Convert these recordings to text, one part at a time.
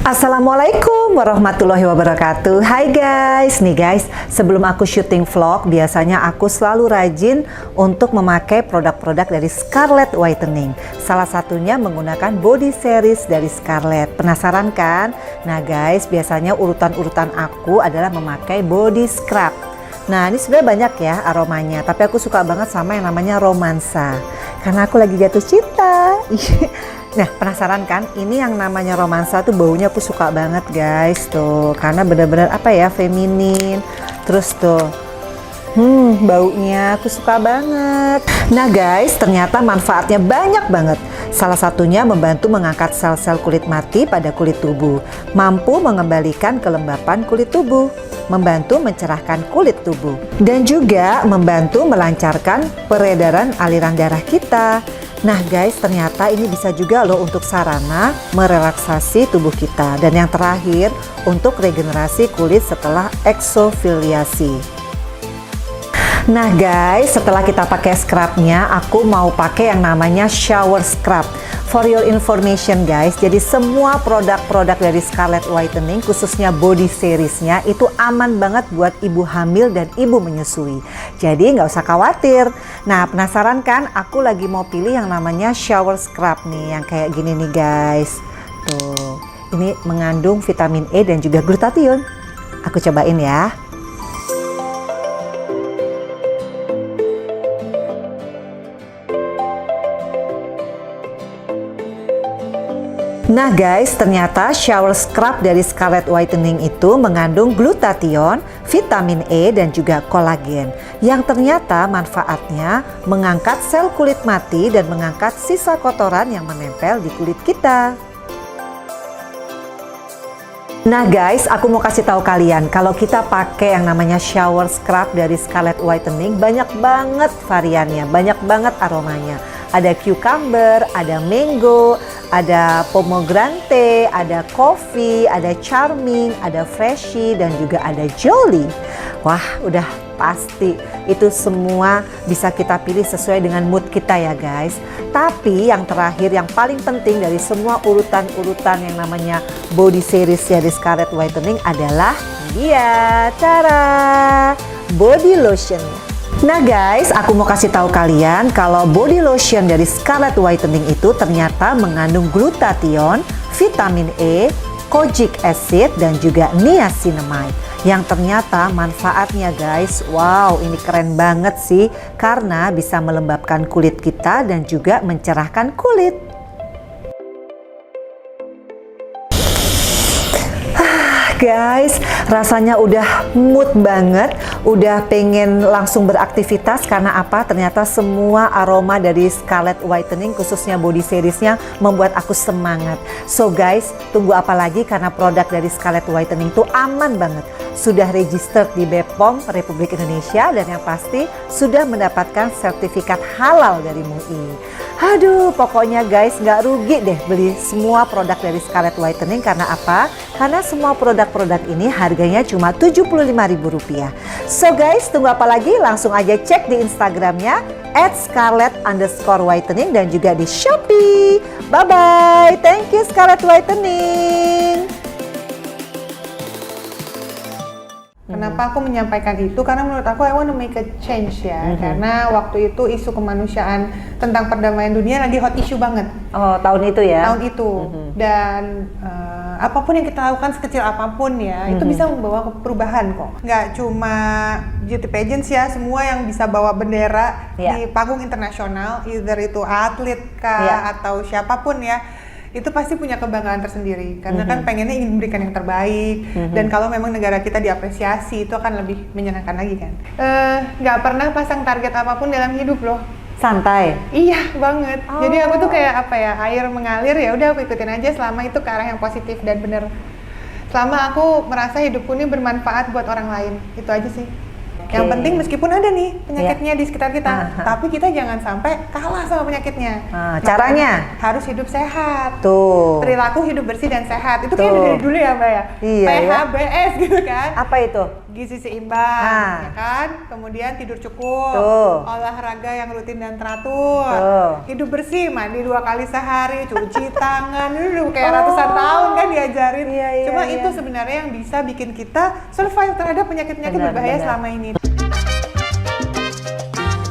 Assalamualaikum warahmatullahi wabarakatuh. Hai guys, nih guys, sebelum aku syuting vlog, biasanya aku selalu rajin untuk memakai produk-produk dari Scarlett Whitening. Salah satunya menggunakan body series dari Scarlett. Penasaran kan? Nah guys, biasanya urutan-urutan aku adalah memakai body scrub. Nah ini sebenarnya banyak ya aromanya, tapi aku suka banget sama yang namanya romansa. Karena aku lagi jatuh cinta. Nah penasaran kan, ini yang namanya romansa tuh baunya aku suka banget guys tuh, karena benar-benar apa ya, feminin. Terus tuh baunya aku suka banget. Nah guys, ternyata manfaatnya banyak banget. Salah satunya membantu mengangkat sel-sel kulit mati pada kulit tubuh, mampu mengembalikan kelembapan kulit tubuh, membantu mencerahkan kulit tubuh, dan juga membantu melancarkan peredaran aliran darah kita. Nah guys, ternyata ini bisa juga loh untuk sarana merelaksasi tubuh kita. Dan yang terakhir, untuk regenerasi kulit setelah eksfoliasi. Nah guys, setelah kita pakai scrubnya, aku mau pakai yang namanya shower scrub. For your information guys, jadi semua produk-produk dari Scarlett Whitening, khususnya body seriesnya, itu aman banget buat ibu hamil dan ibu menyusui. Jadi nggak usah khawatir. Nah penasaran kan? Aku lagi mau pilih yang namanya shower scrub nih, yang kayak gini nih guys. Tuh, ini mengandung vitamin E dan juga glutathione. Aku cobain ya. Nah guys, ternyata shower scrub dari Scarlett Whitening itu mengandung glutathione, vitamin E, dan juga kolagen. Yang ternyata manfaatnya mengangkat sel kulit mati dan mengangkat sisa kotoran yang menempel di kulit kita. Nah guys, aku mau kasih tahu kalian, kalau kita pakai yang namanya shower scrub dari Scarlett Whitening, banyak banget variannya, banyak banget aromanya. Ada cucumber, ada mango, ada pomegranate, ada coffee, ada charming, ada freshy, dan juga ada jolly. Wah, udah pasti itu semua bisa kita pilih sesuai dengan mood kita ya guys. Tapi yang terakhir, yang paling penting dari semua urutan-urutan yang namanya body series dari Scarlett Whitening adalah dia cara body lotion. Nah guys, aku mau kasih tahu kalian kalau body lotion dari Scarlett Whitening itu ternyata mengandung glutathione, vitamin E, kojic acid, dan juga niacinamide. Yang ternyata manfaatnya guys, wow, ini keren banget sih, karena bisa melembabkan kulit kita dan juga mencerahkan kulit. Guys, rasanya udah mood banget, udah pengen langsung beraktivitas. Karena apa? Ternyata semua aroma dari Scarlett Whitening, khususnya body seriesnya, membuat aku semangat. So guys, tunggu apa lagi, karena produk dari Scarlett Whitening itu aman banget. Sudah registered di BPOM Republik Indonesia, dan yang pasti sudah mendapatkan sertifikat halal dari MUI. Aduh, pokoknya guys, nggak rugi deh beli semua produk dari Scarlett Whitening. Karena apa? Karena semua produk-produk ini harganya cuma Rp75.000. So guys, tunggu apa lagi? Langsung aja cek di Instagramnya @scarlett_whitening dan juga di Shopee. Bye-bye. Thank you Scarlett Whitening. Kenapa aku menyampaikan itu? Karena menurut aku I want to make a change ya. Karena waktu itu isu kemanusiaan tentang perdamaian dunia lagi hot issue banget. Oh, tahun itu ya? Tahun itu. Dan apapun yang kita lakukan, sekecil apapun ya, itu bisa membawa perubahan kok. Nggak cuma beauty pageants ya, semua yang bisa bawa bendera di panggung internasional, either itu atlet kah atau siapapun ya, itu pasti punya kebanggaan tersendiri. Karena kan pengennya ingin memberikan yang terbaik. Dan kalau memang negara kita diapresiasi, itu akan lebih menyenangkan lagi kan. Nggak pernah pasang target apapun dalam hidup loh. Santai? Iya banget. Jadi aku tuh kayak apa ya, air mengalir, ya udah aku ikutin aja selama itu ke arah yang positif dan bener. Selama aku merasa hidupku ini bermanfaat buat orang lain, itu aja sih. Yang penting meskipun ada nih penyakitnya di sekitar kita, tapi kita jangan sampai kalah sama penyakitnya. Caranya? Harus hidup sehat. Tuh. Perilaku hidup bersih dan sehat. Itu kayak dari dulu ya Mbak ya? Iya, PHBS gitu kan. Apa itu? gizi seimbang, ya kan? Kemudian tidur cukup, olahraga yang rutin dan teratur, hidup bersih, mandi 2 kali sehari, cuci tangan, itu kayak ratusan tahun kan diajarin. Cuma itu sebenarnya yang bisa bikin kita survive terhadap penyakit-penyakit berbahaya selama ini.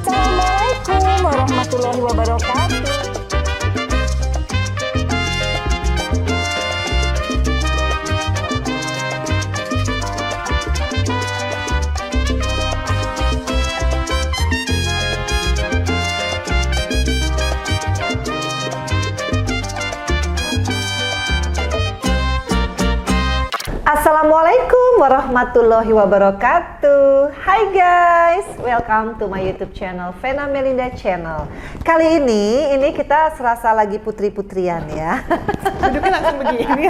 Assalamualaikum warahmatullahi wabarakatuh. Assalamualaikum warahmatullahi wabarakatuh. Hai guys, welcome to my YouTube channel Vena Melinda Channel. Kali ini kita serasa lagi putri-putrian ya. Duduknya langsung begini,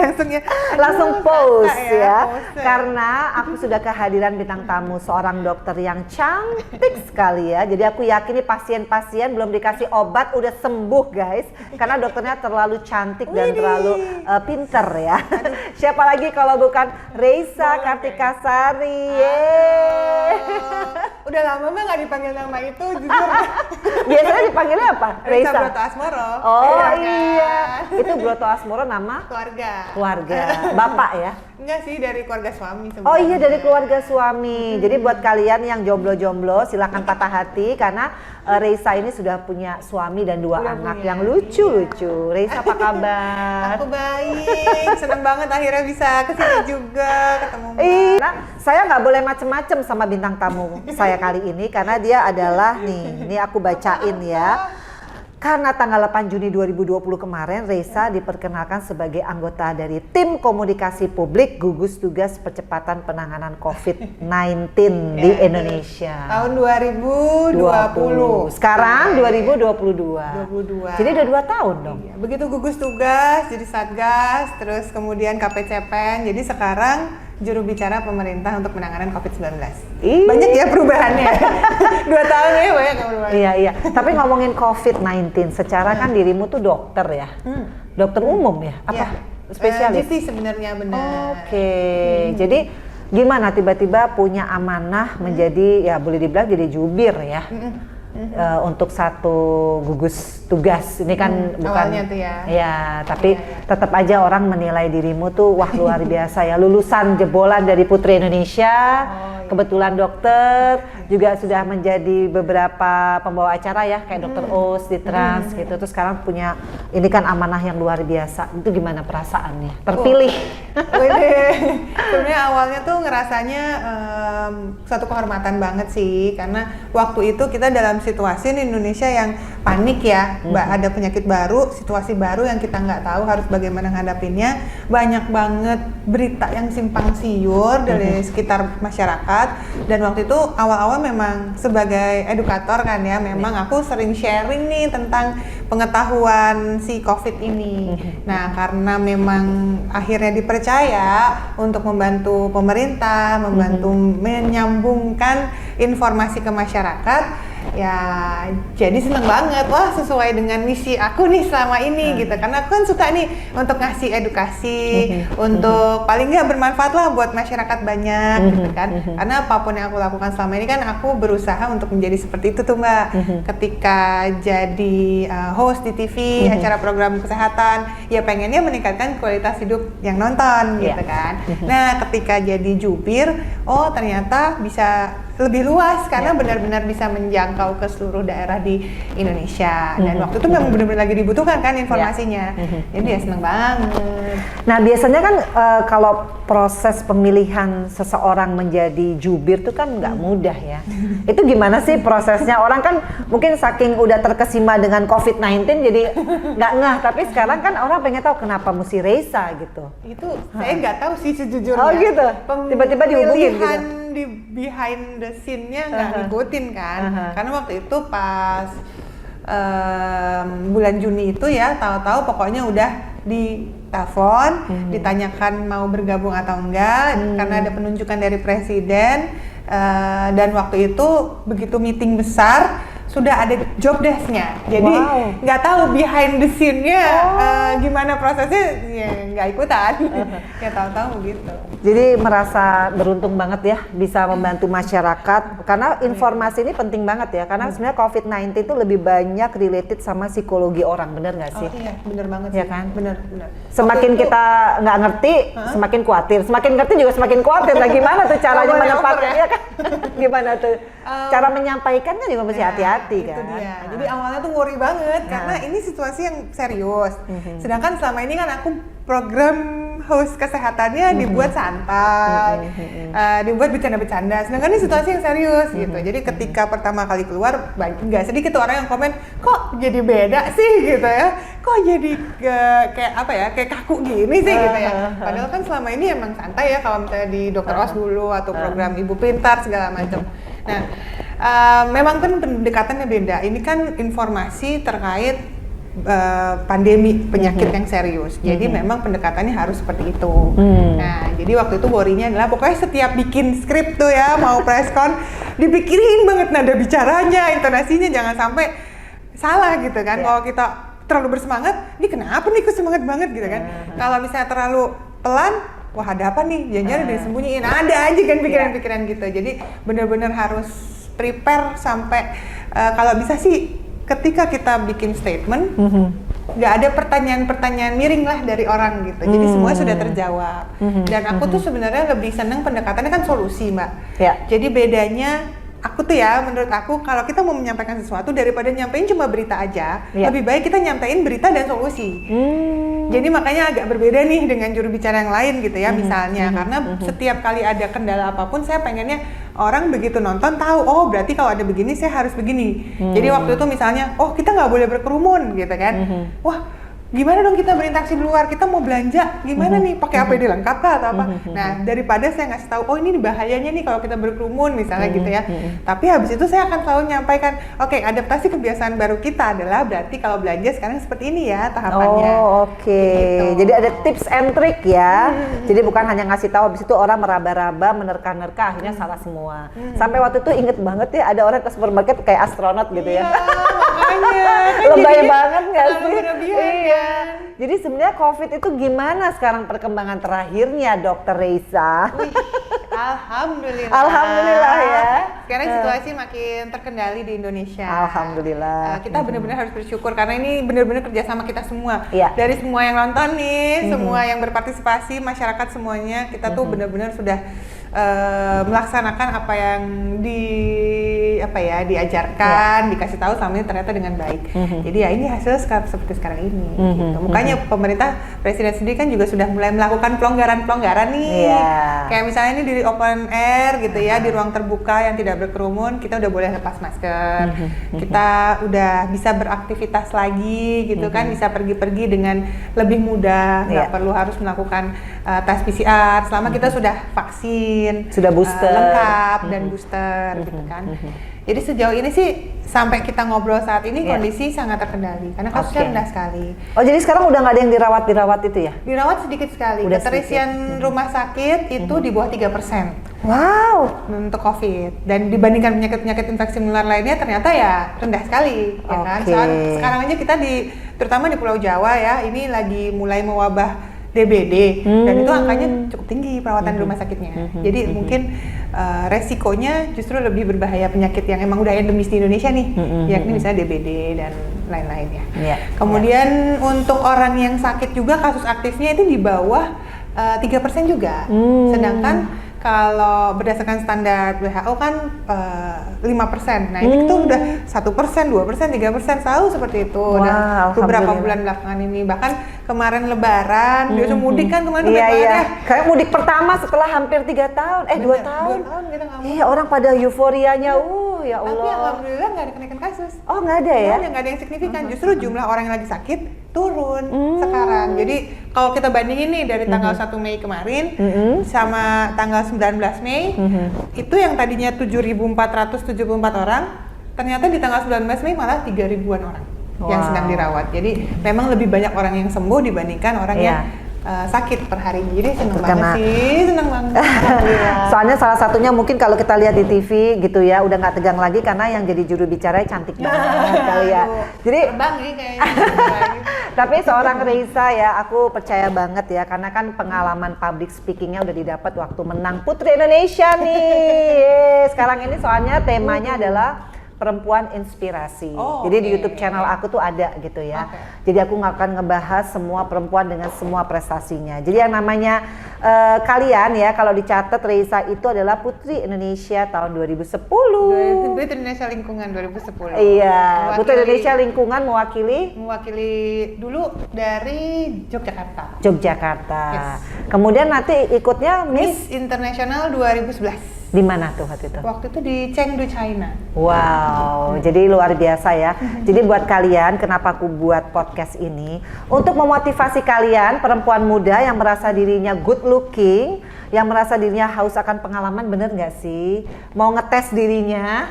langsung pose ya. Karena aku sudah kehadiran bintang tamu seorang dokter yang cantik sekali ya. Jadi aku yakin nih pasien-pasien belum dikasih obat udah sembuh guys. Karena dokternya terlalu cantik dan terlalu pinter ya. Siapa lagi kalau bukan Reisa Kartikasari. Udah lama mah nggak dipanggil nama itu, jujur. Biasanya dipanggilnya apa? Reisa Broto Asmoro. Oh iya, itu Broto Asmoro nama? Keluarga. Bapak ya? Enggak sih, dari keluarga suami sebenarnya. Oh iya, dari keluarga suami. Jadi buat kalian yang jomblo-jomblo silakan patah hati karena Reisa ini sudah punya suami dan 2 anak yang lucu-lucu. Reisa apa kabar? Aku baik, seneng banget akhirnya bisa kesini juga ketemu Mbak. Nah, saya nggak boleh macem-macem sama bintang tamu saya kali ini karena dia adalah ini aku bacain ya. Karena tanggal 8 Juni 2020 kemarin, Reisa diperkenalkan sebagai anggota dari tim komunikasi publik gugus tugas percepatan penanganan COVID-19 di Indonesia. Tahun 2020. Sekarang 2022. Jadi udah 2 tahun dong. Iya. Begitu gugus tugas, jadi satgas, terus kemudian KPCPEN, jadi sekarang juru bicara pemerintah untuk penanganan COVID-19. Banyak ya perubahannya. 2 tahun ya banyak perubahan. Iya. Tapi ngomongin COVID-19, secara kan dirimu tuh dokter ya? Dokter umum ya? Apa? Spesialis? GP sebenarnya benar. Oke. Jadi gimana tiba-tiba punya amanah menjadi, ya boleh dibilang jadi jubir ya? Untuk satu gugus tugas ini kan bukan tuh ya. Ya, tapi tetap aja orang menilai dirimu tuh wah luar biasa ya, lulusan jebolan dari Putri Indonesia. Kebetulan dokter juga sudah menjadi beberapa pembawa acara ya kayak Dokter Oz di Trans gitu. Terus sekarang punya ini kan amanah yang luar biasa. Itu gimana perasaannya? Terpilih. Sebenarnya awalnya tuh ngerasanya suatu kehormatan banget sih karena waktu itu kita dalam situasi di Indonesia yang panik ya, ada penyakit baru, situasi baru yang kita nggak tahu harus bagaimana ngadapinnya. Banyak banget berita yang simpang siur dari sekitar masyarakat. Dan waktu itu awal-awal memang sebagai edukator kan ya, memang aku sering sharing nih tentang pengetahuan si COVID ini. Nah, karena memang akhirnya dipercaya untuk membantu pemerintah, membantu menyambungkan informasi ke masyarakat, ya jadi seneng banget. Wah, sesuai dengan misi aku nih selama ini gitu. Karena aku kan suka nih untuk ngasih edukasi, untuk paling nggak bermanfaat lah buat masyarakat banyak gitu kan. Karena apapun yang aku lakukan selama ini kan aku berusaha untuk menjadi seperti itu tuh Mbak. Ketika jadi host di TV, acara program kesehatan, ya pengennya meningkatkan kualitas hidup yang nonton gitu kan. Nah, ketika jadi jubir, oh ternyata bisa lebih luas karena benar-benar bisa menjangkau ke seluruh daerah di Indonesia. Dan waktu itu memang benar-benar lagi dibutuhkan kan informasinya. Jadi ya seneng banget. Nah biasanya kan kalau proses pemilihan seseorang menjadi jubir itu kan nggak mudah ya. Itu gimana sih prosesnya? Orang kan mungkin saking udah terkesima dengan COVID-19 jadi nggak ngeh. Tapi sekarang kan orang pengen tahu kenapa mesti Reisa gitu. Itu saya nggak tahu sih sejujurnya. Oh gitu? Tiba-tiba dihubungin gitu? Di behind the scene-nya nggak ngikutin kan. Karena waktu itu pas bulan Juni itu ya, tahu-tahu pokoknya udah ditelepon, ditanyakan mau bergabung atau enggak, karena ada penunjukan dari presiden. Dan waktu itu begitu meeting besar, sudah ada job desk-nya. Jadi nggak tahu behind the scene-nya gimana prosesnya, ya nggak ikutan. Ya tahu-tahu gitu. Jadi merasa beruntung banget ya bisa membantu masyarakat karena informasi ini penting banget ya karena sebenarnya COVID-19 itu lebih banyak related sama psikologi orang, bener nggak sih? Oh iya, bener banget ya sih. Kan? Bener. Semakin kita nggak ngerti, semakin khawatir. Semakin ngerti juga semakin khawatir. Nah gimana tuh caranya menempatkan ya kan? Gimana tuh? Cara menyampaikannya juga mesti hati-hati kan? Itu dia. Jadi awalnya tuh worry banget karena ini situasi yang serius. Sedangkan selama ini kan aku program host kesehatannya dibuat santai, dibuat bercanda-bercanda. Sedangkan ini situasi yang serius gitu. Jadi ketika pertama kali keluar, nggak sedikit tuh orang yang komen, kok jadi beda sih gitu ya? Kok jadi kayak apa ya? Kayak kaku gini sih gitu ya? Padahal kan selama ini emang santai ya kalau misalnya di Dr. Os dulu atau program Ibu Pintar segala macam. Nah, memang kan pendekatannya beda. Ini kan informasi terkait pandemi penyakit yang serius. Jadi memang pendekatannya harus seperti itu. Nah, jadi waktu itu worry-nya adalah pokoknya setiap bikin skrip tuh ya, mau press con, dipikirin banget nada bicaranya, intonasinya jangan sampai salah gitu kan. Kalau kita terlalu bersemangat, ini kenapa nih kok semangat banget gitu kan. Kalau misalnya terlalu pelan, wah ada apa nih? Jangan-jangan udah disembunyiin. Ada aja kan pikiran-pikiran gitu. Jadi benar-benar harus prepare sampai kalau bisa sih ketika kita bikin statement, nggak ada pertanyaan-pertanyaan miring lah dari orang gitu. Jadi semuanya sudah terjawab. Dan aku tuh sebenarnya lebih seneng pendekatannya kan solusi, Mbak. Jadi bedanya aku tuh ya, menurut aku kalau kita mau menyampaikan sesuatu daripada nyampein cuma berita aja, lebih baik kita nyampein berita dan solusi. Jadi makanya agak berbeda nih dengan juru bicara yang lain gitu ya, misalnya karena setiap kali ada kendala apapun saya pengennya orang begitu nonton tahu, oh berarti kalau ada begini saya harus begini. Jadi waktu itu misalnya, oh kita nggak boleh berkerumun gitu kan, wah gimana dong kita berinteraksi di luar, kita mau belanja gimana nih, pakai APD lengkap kah atau apa? Nah daripada saya ngasih tahu, oh ini bahayanya nih kalau kita berkerumun misalnya gitu ya. Tapi habis itu saya akan selalu menyampaikan, oke, adaptasi kebiasaan baru kita adalah berarti kalau belanja sekarang seperti ini ya tahapannya. Gitu. Jadi ada tips and trick ya. Jadi bukan hanya ngasih tahu habis itu orang meraba-raba, menerka-nerka akhirnya salah semua. Sampai waktu itu inget banget ya ada orang ke supermarket kayak astronot gitu ya. Makanya kan lebay banget nggak sih? Iya. Jadi sebenarnya COVID itu gimana sekarang perkembangan terakhirnya, Dokter Reisa? Alhamdulillah. Alhamdulillah ya. Sekarang situasi makin terkendali di Indonesia. Alhamdulillah. Kita benar-benar harus bersyukur karena ini benar-benar kerjasama kita semua. Iya. Dari semua yang nonton nih, semua yang berpartisipasi, masyarakat semuanya, kita tuh benar-benar sudah melaksanakan apa yang diajarkan, dikasih tahu selama ini ternyata dengan baik. Jadi ya ini hasil seperti sekarang ini. Gitu. Makanya pemerintah presiden sendiri kan juga sudah mulai melakukan pelonggaran nih. Kayak misalnya ini di open air gitu ya, di ruang terbuka yang tidak berkerumun, kita udah boleh lepas masker. Kita udah bisa beraktivitas lagi gitu kan, bisa pergi-pergi dengan lebih mudah, nggak perlu harus melakukan tes PCR selama kita sudah vaksin, sudah booster, lengkap dan booster gitu kan. Jadi sejauh ini sih sampai kita ngobrol saat ini kondisi sangat terkendali karena kasusnya rendah sekali. Oh jadi sekarang udah nggak ada yang dirawat itu ya? Dirawat sedikit sekali. Keterisian rumah sakit itu di bawah 3%. Wow. Untuk COVID, dan dibandingkan penyakit-penyakit infeksi menular lainnya ternyata ya rendah sekali, ya kan? Sekarang aja kita terutama di Pulau Jawa ya, ini lagi mulai mewabah DBD dan itu angkanya cukup tinggi perawatan di rumah sakitnya. Jadi mungkin resikonya justru lebih berbahaya penyakit yang emang udah endemis di Indonesia nih, yakni misalnya DBD dan lain-lain ya. Kemudian untuk orang yang sakit juga kasus aktifnya itu di bawah 3% juga. Sedangkan kalau berdasarkan standar WHO kan 5%. Nah ini tuh udah 1%, 2%, 3% selalu seperti itu. Dan beberapa bulan belakangan ini bahkan kemarin Lebaran, biasa mudik kan kemarin kayak mudik pertama setelah hampir 3 tahun, 2 tahun. 2 tahun kita nggak Iya orang pada euforianya, ya Allah. Tapi alhamdulillah nggak ada kenaikan kasus. Oh nggak ada ya? Nggak ada yang signifikan. Justru jumlah orang yang lagi sakit turun sekarang. Jadi kalau kita bandingin nih dari tanggal 1 Mei kemarin sama tanggal 19 Mei, itu yang tadinya 7.474 orang, ternyata di tanggal 19 Mei malah 3.000-an orang yang sedang dirawat. Jadi memang lebih banyak orang yang sembuh dibandingkan orang yang sakit per hari. Jadi seneng Karena- banget sih, seneng banget. Alhamdulillah. Soalnya salah satunya mungkin kalau kita lihat di TV gitu ya, udah nggak tegang lagi karena yang jadi juru bicara cantik banget kali ya. Aduh, Jadi terbang nih kayaknya. tapi seorang Reisa ya, aku percaya banget ya karena kan pengalaman public speakingnya udah didapat waktu menang Putri Indonesia nih. Sekarang ini soalnya temanya adalah perempuan inspirasi. Oh, Jadi di oke. YouTube channel aku tuh ada gitu ya. Oke. Jadi aku nggak akan ngebahas semua perempuan dengan semua prestasinya. Jadi yang namanya kalian ya kalau dicatat Reisa itu adalah Putri Indonesia tahun 2010. Putri Indonesia Lingkungan 2010. Iya, Putri Mewakili- Indonesia Lingkungan mewakili dulu dari Yogyakarta. Yogyakarta. Yes. Kemudian nanti ikutnya Miss Miss International 2011. di mana tuh waktu itu? Waktu itu di Chengdu, China. Wow, jadi luar biasa ya. Jadi buat kalian, kenapa aku buat podcast ini? Untuk memotivasi kalian, perempuan muda yang merasa dirinya good looking, yang merasa dirinya haus akan pengalaman, bener nggak sih? Mau ngetes dirinya,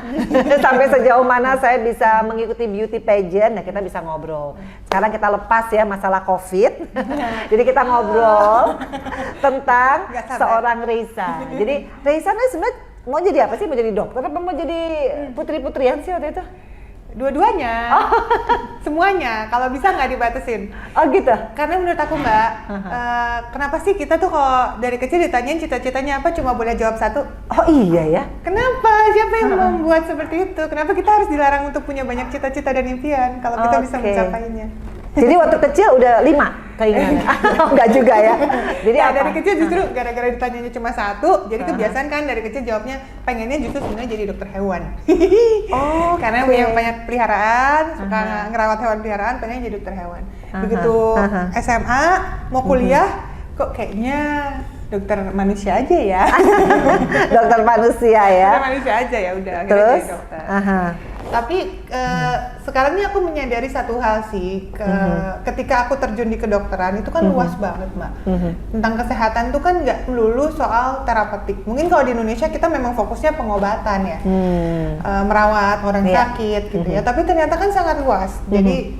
sampai sejauh mana saya bisa mengikuti beauty pageant, nah kita bisa ngobrol. Sekarang kita lepas ya masalah COVID, jadi kita ngobrol tentang Nggak sabar. seorang Reisa. Jadi Reisa ini sebenarnya mau jadi apa sih? Mau jadi dokter apa mau jadi putri-putrian sih waktu itu? Dua-duanya, semuanya. Kalau bisa nggak dibatasin. Oh gitu? Karena menurut aku Mbak, kenapa sih kita tuh kalau dari kecil ditanyain cita-citanya apa cuma boleh jawab satu? Oh iya ya? Kenapa? Siapa yang membuat seperti itu? Kenapa kita harus dilarang untuk punya banyak cita-cita dan impian kalau kita bisa Oke. mencapainya? Jadi waktu kecil udah 5 keinginannya? Enggak juga ya? Jadi Ya, apa? dari kecil justru gara-gara ditanyanya cuma satu, jadi kebiasaan kan dari kecil jawabnya pengennya justru sebenarnya jadi dokter hewan. Oh, Karena oke. punya banyak peliharaan, suka ngerawat hewan peliharaan, pengen jadi dokter hewan. Begitu SMA mau kuliah, kok kayaknya dokter manusia aja ya. Dokter manusia ya? Dokter manusia aja ya udah akhirnya Terus? jadi dokter. Aha. Tapi sekarang ini aku menyadari satu hal sih, ketika aku terjun di kedokteran itu kan luas banget Mbak. Tentang kesehatan tuh kan nggak melulu soal terapeutik. Mungkin kalau di Indonesia kita memang fokusnya pengobatan ya, merawat orang Iya. sakit gitu ya. Tapi ternyata kan sangat luas. Jadi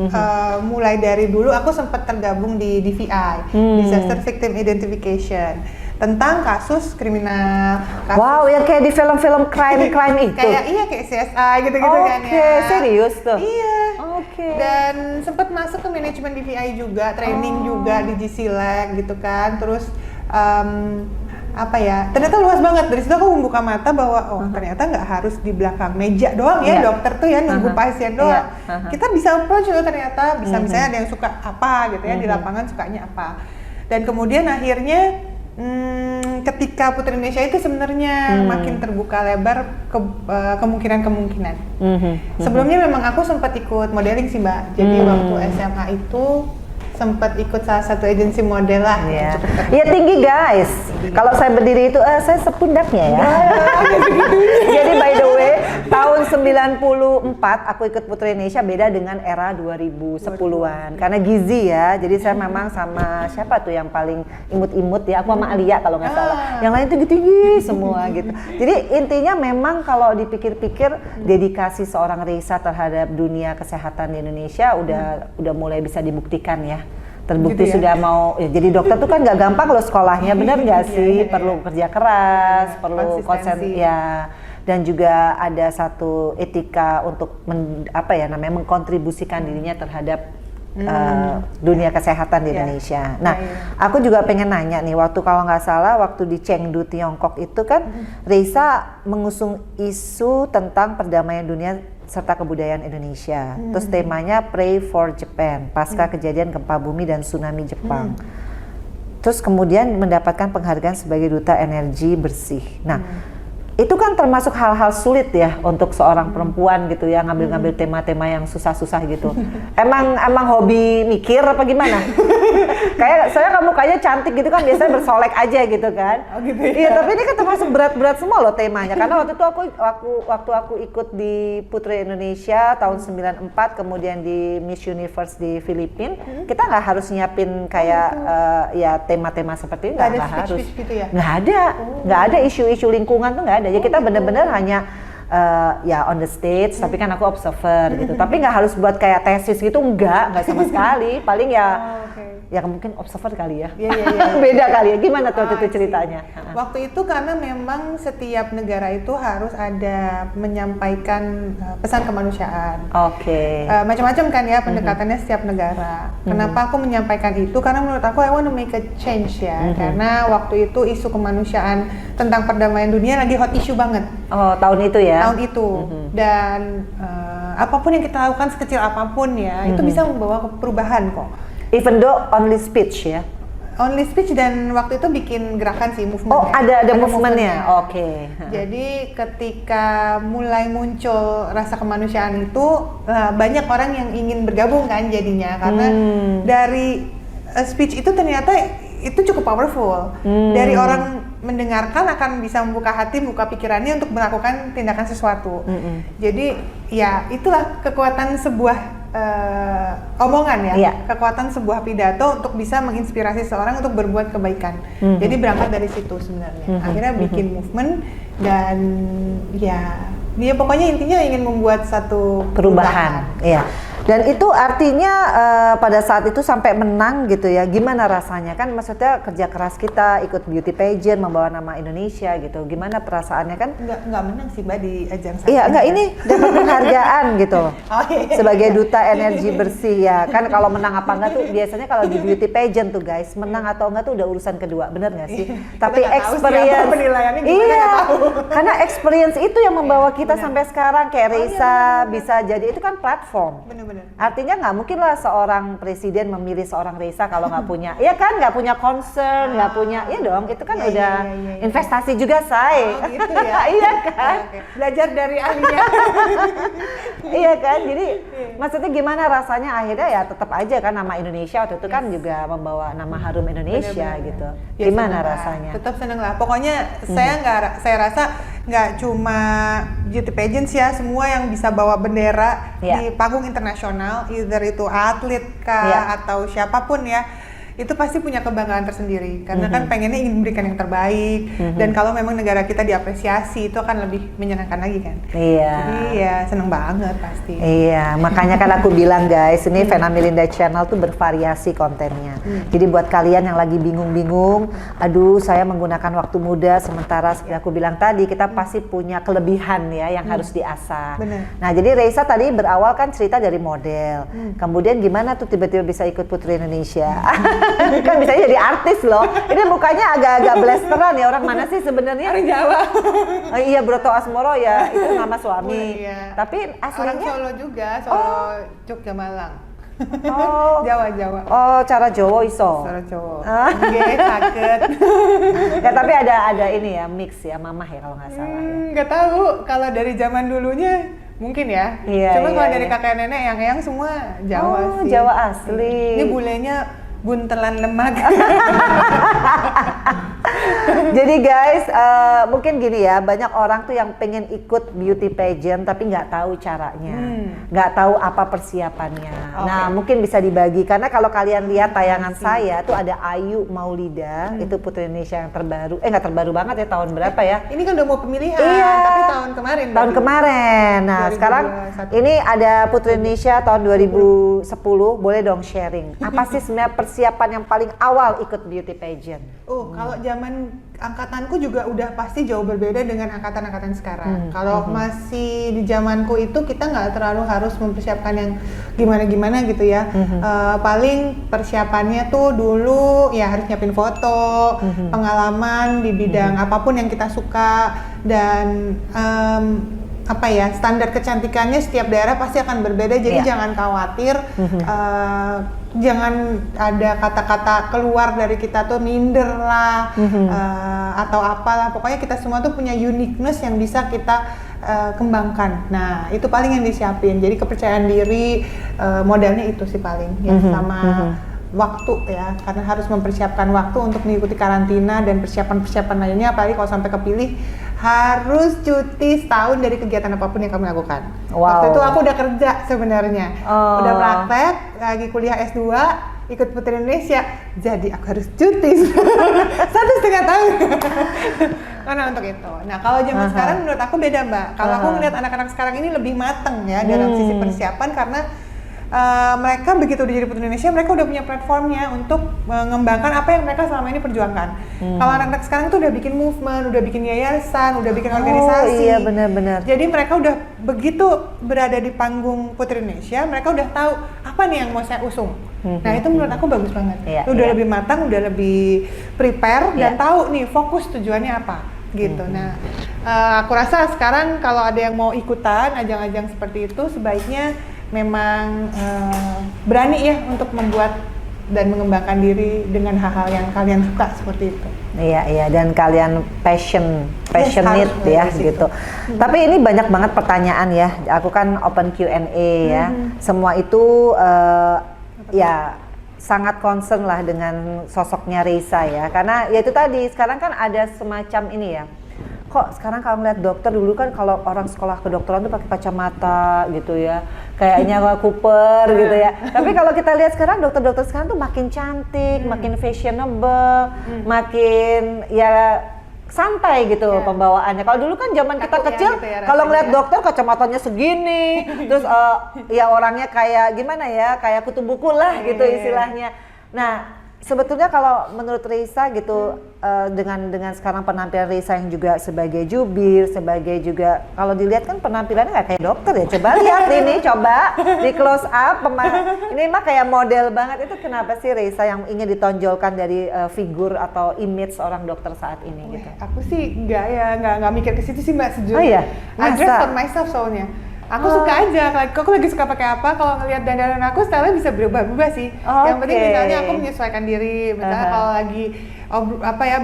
mulai dari dulu aku sempat tergabung di DVI, Disaster Victim Identification, tentang kasus kriminal. Kasus Wow, yang kayak di film-film crime itu? kayak CSI gitu-gitu kan ya. Oke, serius tuh? Iya. Oke. Dan sempat masuk ke manajemen DVI juga, training juga di GCLAC gitu kan. Terus apa ya? Ternyata luas banget. Dari situ aku membuka mata bahwa ternyata nggak harus di belakang meja doang ya, Iya. dokter tuh ya nunggu pasien doang. Iya. Kita bisa approach loh ternyata, bisa misalnya ada yang suka apa gitu ya di lapangan sukanya apa. Dan kemudian akhirnya ketika Putri Indonesia itu sebenarnya makin terbuka lebar kemungkinan-kemungkinan. Sebelumnya memang aku sempat ikut modeling sih Mbak. Jadi waktu SMA itu sempat ikut salah satu agensi model lah yang Iya. cukup terkenal. Iya tinggi guys. Kalau saya berdiri itu saya sepundaknya ya. Jadi by the way, tahun 94 aku ikut Putri Indonesia beda dengan era 2010-an. Karena gizi ya. Jadi saya memang sama siapa tuh yang paling imut-imut ya. Aku sama Alia kalau nggak salah. Yang lain tinggi-tinggi semua gitu. Jadi intinya memang kalau dipikir-pikir dedikasi seorang Reisa terhadap dunia kesehatan di Indonesia udah mulai bisa dibuktikan ya. Terbukti Gitu ya? sudah mau jadi dokter tuh kan nggak gampang loh sekolahnya, benar nggak sih? Iya. Perlu kerja keras, perlu konsen Konsistensi. ya, dan juga ada satu etika untuk mengkontribusikan dirinya terhadap dunia kesehatan di Iya. Indonesia. Nah, Iya. aku juga pengen nanya nih, waktu kalau nggak salah waktu di Chengdu Tiongkok itu kan Reisa mengusung isu tentang perdamaian dunia serta kebudayaan Indonesia. Terus temanya Pray for Japan, pasca kejadian gempa bumi dan tsunami Jepang. Terus kemudian mendapatkan penghargaan sebagai duta energi bersih. Nah, itu kan termasuk hal-hal sulit ya untuk seorang perempuan gitu ya, ngambil-ngambil tema-tema yang susah-susah gitu. Emang hobi mikir apa gimana? Kayak saya kamu kayaknya cantik gitu kan, biasanya bersolek aja gitu kan. Oh gitu ya? Iya, tapi ini kan termasuk berat-berat semua loh temanya. Karena waktu itu waktu aku ikut di Putri Indonesia tahun 94, kemudian di Miss Universe di Filipina, kita nggak harus nyiapin kayak ya tema-tema seperti ini, Nggak ada nggak harus. speech-speech gitu ya? Nggak ada isu-isu lingkungan tuh nggak ada. Ya kita bener-bener hanya ya on the stage, tapi kan aku observer gitu. Tapi nggak harus buat kayak tesis gitu, nggak sama sekali. Paling ya, ya mungkin observer kali ya. Iya. Beda kali ya. Gimana tuh waktu itu ceritanya? Waktu itu karena memang setiap negara itu harus ada menyampaikan pesan kemanusiaan. Macam-macam kan ya pendekatannya setiap negara. Kenapa aku menyampaikan itu? Karena menurut aku I want to make a change ya. Karena waktu itu isu kemanusiaan tentang perdamaian dunia lagi hot issue banget. Tahun itu ya? Tahun itu. Dan apapun yang kita lakukan sekecil apapun ya, itu bisa membawa perubahan kok. Even though only speech ya? Only speech, dan waktu itu bikin gerakan sih, movement. Ada movementnya. Jadi ketika mulai muncul rasa kemanusiaan itu, banyak orang yang ingin bergabung kan jadinya, karena dari speech itu ternyata itu cukup powerful. Dari orang mendengarkan akan bisa membuka hati, membuka pikirannya untuk melakukan tindakan sesuatu. Jadi ya itulah kekuatan sebuah omongan ya, kekuatan sebuah pidato untuk bisa menginspirasi seorang untuk berbuat kebaikan. Jadi berangkat dari situ sebenarnya. Akhirnya bikin movement dan ya pokoknya intinya ingin membuat satu perubahan. Iya. Dan itu artinya pada saat itu sampai menang gitu ya, gimana rasanya? Kan maksudnya kerja keras kita, ikut beauty pageant, membawa nama Indonesia gitu, gimana perasaannya kan? Nggak menang sih Mbak di ajang saya. Iya, enggak, ini dapat penghargaan gitu. Sebagai duta energi bersih ya. Kan kalau menang apa enggak tuh biasanya kalau di beauty pageant tuh guys, menang atau enggak tuh udah urusan kedua, bener nggak sih? Tapi experience, karena experience itu yang membawa kita sampai sekarang kayak Reisa bisa jadi, itu kan platform. Bener-bener. Artinya nggak mungkin lah seorang presiden memilih seorang Reisa kalau nggak punya, ya kan, nggak punya concern, nggak punya, ya dong, itu kan udah investasi juga saya. Gitu ya. Iya kan. Belajar dari ahlinya. Iya kan, jadi maksudnya gimana rasanya akhirnya ya tetap aja kan nama Indonesia waktu itu kan juga membawa nama harum Indonesia gitu. Ya, gimana rasanya? Tetap seneng lah. Pokoknya saya rasa nggak cuma beauty pageants ya, semua yang bisa bawa bendera di panggung internasional, either itu atlet kah atau siapapun ya, itu pasti punya kebanggaan tersendiri karena kan pengennya ingin memberikan yang terbaik, dan kalau memang negara kita diapresiasi itu akan lebih menyenangkan lagi kan. Jadi ya seneng banget pasti. Iya, makanya kan aku bilang guys, ini Vena Melinda Channel tuh bervariasi kontennya. Jadi buat kalian yang lagi bingung-bingung, aduh saya menggunakan waktu muda, sementara seperti aku bilang tadi, kita pasti punya kelebihan ya yang harus diasah. Nah jadi Reisa tadi berawal kan cerita dari model, kemudian gimana tuh tiba-tiba bisa ikut Putri Indonesia? Kan bisa jadi artis loh. Ini mukanya agak-agak blasteran ya, orang mana sih sebenarnya? Orang Jawa. Iya, Broto Asmoro ya, itu nama suami. Tapi aslinya orang Solo juga, Solo Jogja Malang. Jawa. Cara Jawa iso. Cara Jawa. Nggih, sakit. Ya tapi ada ini ya, mix ya, mamah ya kalau nggak salah ya. Nggak tahu, kalau dari zaman dulunya mungkin ya. Cuma kalau dari kakek nenek yang semua Jawa sih. Jawa asli. Ini bulenya buntelan lemak. Jadi guys, mungkin gini ya, banyak orang tuh yang pengen ikut beauty pageant tapi nggak tahu caranya, nggak tahu apa persiapannya. Nah mungkin bisa dibagi, karena kalau kalian lihat tayangan saya tuh ada Ayu Maulida, itu Putri Indonesia yang terbaru, nggak terbaru banget ya, tahun berapa ya? Ini kan udah mau pemilihan, tapi tahun kemarin. Tahun kemarin. Nah 2021. Sekarang ini ada Putri Indonesia tahun 2010, boleh dong sharing. Apa sih sebenarnya persiapan yang paling awal ikut beauty pageant? Kalau zaman angkatanku juga udah pasti jauh berbeda dengan angkatan-angkatan sekarang. Kalau masih di zamanku itu kita nggak terlalu harus mempersiapkan yang gimana-gimana gitu ya. Paling persiapannya tuh dulu ya harus nyiapin foto, pengalaman di bidang apapun yang kita suka, dan standar kecantikannya setiap daerah pasti akan berbeda, jadi jangan khawatir. Jangan ada kata-kata keluar dari kita tuh minder lah, atau apalah, pokoknya kita semua tuh punya uniqueness yang bisa kita kembangkan. Nah itu paling yang disiapin, jadi kepercayaan diri, modalnya itu sih paling yang sama waktu ya, karena harus mempersiapkan waktu untuk mengikuti karantina dan persiapan-persiapan lainnya, apalagi kalau sampai kepilih harus cuti setahun dari kegiatan apapun yang kami lakukan. Waktu itu aku udah kerja sebenarnya, udah praktek, lagi kuliah S2, ikut Putri Indonesia, jadi aku harus cuti 1,5 tahun. Karena untuk itu. Nah, kalau zaman sekarang menurut aku beda, Mbak. Kalau aku ngeliat anak-anak sekarang ini lebih mateng ya dalam sisi persiapan, karena mereka begitu udah jadi Putri Indonesia, mereka udah punya platformnya untuk mengembangkan apa yang mereka selama ini perjuangkan. Kalau anak-anak sekarang tuh udah bikin movement, udah bikin yayasan, udah bikin organisasi. Iya, benar-benar. Jadi mereka udah begitu berada di panggung Putri Indonesia, mereka udah tahu apa nih yang mau saya usung. Nah, itu menurut aku bagus banget. Udah lebih matang, udah lebih prepare dan tahu nih fokus tujuannya apa gitu. Nah, aku rasa sekarang kalau ada yang mau ikutan ajang-ajang seperti itu, sebaiknya memang berani ya untuk membuat dan mengembangkan diri dengan hal-hal yang kalian suka seperti itu. Iya, dan kalian passionate ya gitu. Tapi ini banyak banget pertanyaan ya. Aku kan open Q&A ya. Semua itu ya sangat concern lah dengan sosoknya Reisa ya. Karena ya itu tadi, sekarang kan ada semacam ini ya. Kok sekarang kalau ngeliat dokter, dulu kan kalau orang sekolah kedokteran tuh pakai kacamata gitu ya, kayaknya Cooper gitu ya. Tapi kalau kita lihat sekarang dokter-dokter sekarang tuh makin cantik, makin fashionable, makin ya santai gitu pembawaannya. Kalau dulu kan zaman kita kecil, gitu ya, kalau ngeliat dokter kacamatanya segini, terus ya orangnya kayak gimana ya, kayak kutu buku lah gitu istilahnya. Nah, sebetulnya kalau menurut Reisa gitu, dengan sekarang penampilan Reisa yang juga sebagai jubir, sebagai juga kalau dilihat kan penampilannya nggak kayak dokter ya. Coba lihat ini, coba di close up, ini mah kayak model banget. Itu kenapa sih Reisa yang ingin ditonjolkan dari figur atau image seorang dokter saat ini gitu? Aku sih nggak mikir ke situ sih, Mbak, sejujurnya. Oh iya? I dress for myself soalnya. Aku suka aja, aku lagi suka pakai apa, kalau ngelihat dandanan aku style-nya bisa berubah-ubah sih. Yang penting misalnya aku menyesuaikan diri, misalnya kalau lagi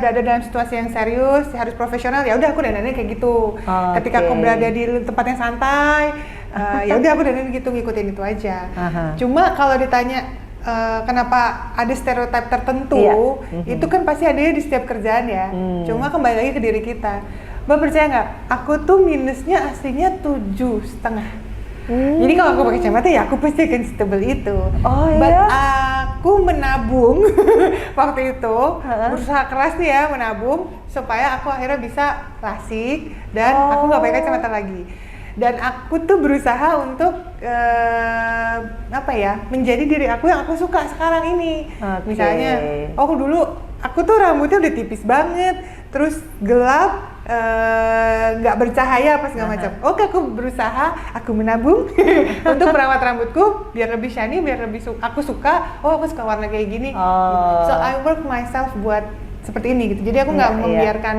berada dalam situasi yang serius, harus profesional, ya udah aku dandannya kayak gitu. Ketika aku berada di tempat yang santai, ya udah aku dandannya gitu, ngikutin itu aja. Cuma kalau ditanya kenapa ada stereotip tertentu, itu kan pasti ada di setiap kerjaan ya. Cuma kembali lagi ke diri kita. Mbak percaya nggak? Aku tuh minusnya aslinya 7,5. Jadi kalau aku pakai kacamata ya aku pasti akan stable itu. But aku menabung waktu itu, berusaha keras nih ya menabung supaya aku akhirnya bisa lasik dan aku nggak pakai kacamata lagi. Dan aku tuh berusaha untuk menjadi diri aku yang aku suka sekarang ini. Misalnya, dulu aku tuh rambutnya udah tipis banget, terus gelap, nggak bercahaya apa segala macam. Aku berusaha, aku menabung untuk merawat rambutku biar lebih shiny, biar lebih aku suka. Aku suka warna kayak gini. So I work myself buat seperti ini gitu. Jadi aku nggak membiarkan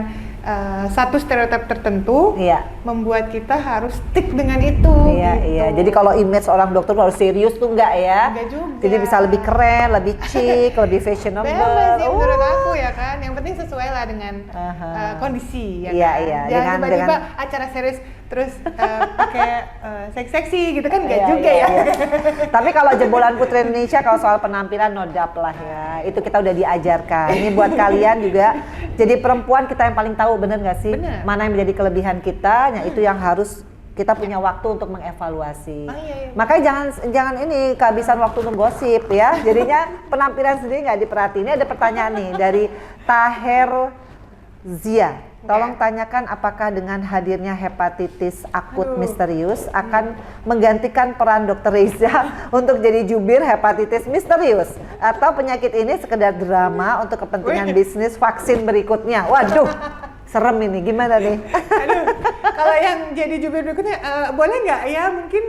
satu stereotip tertentu membuat kita harus stick dengan itu. Gitu. Jadi kalau image seorang dokter harus serius tuh enggak ya? Enggak juga. Jadi bisa lebih keren, lebih chic, lebih fashionable. Bebas sih menurut aku ya kan. Yang penting sesuai lah dengan kondisi ya kan. Jangan tiba-tiba acara serius terus pakai seksi gitu kan enggak juga ya. Tapi kalau jebolan Putri Indonesia kalau soal penampilan no doubt lah ya. Itu kita udah diajarkan. Ini buat kalian juga. Jadi perempuan kita yang paling tahu, bener nggak sih? Bener. Mana yang menjadi kelebihan kita, itu yang harus kita punya waktu untuk mengevaluasi. Makanya jangan ini kehabisan waktu untuk gosip ya. Jadinya penampilan sendiri nggak diperhatiin. Ini ada pertanyaan nih dari Taher Zia. Tolong tanyakan apakah dengan hadirnya hepatitis akut misterius akan menggantikan peran Dr. Reisa untuk jadi jubir hepatitis misterius, atau penyakit ini sekedar drama untuk kepentingan bisnis vaksin berikutnya. Waduh, serem ini, gimana nih? Kalau yang jadi jubir berikutnya boleh nggak ya, mungkin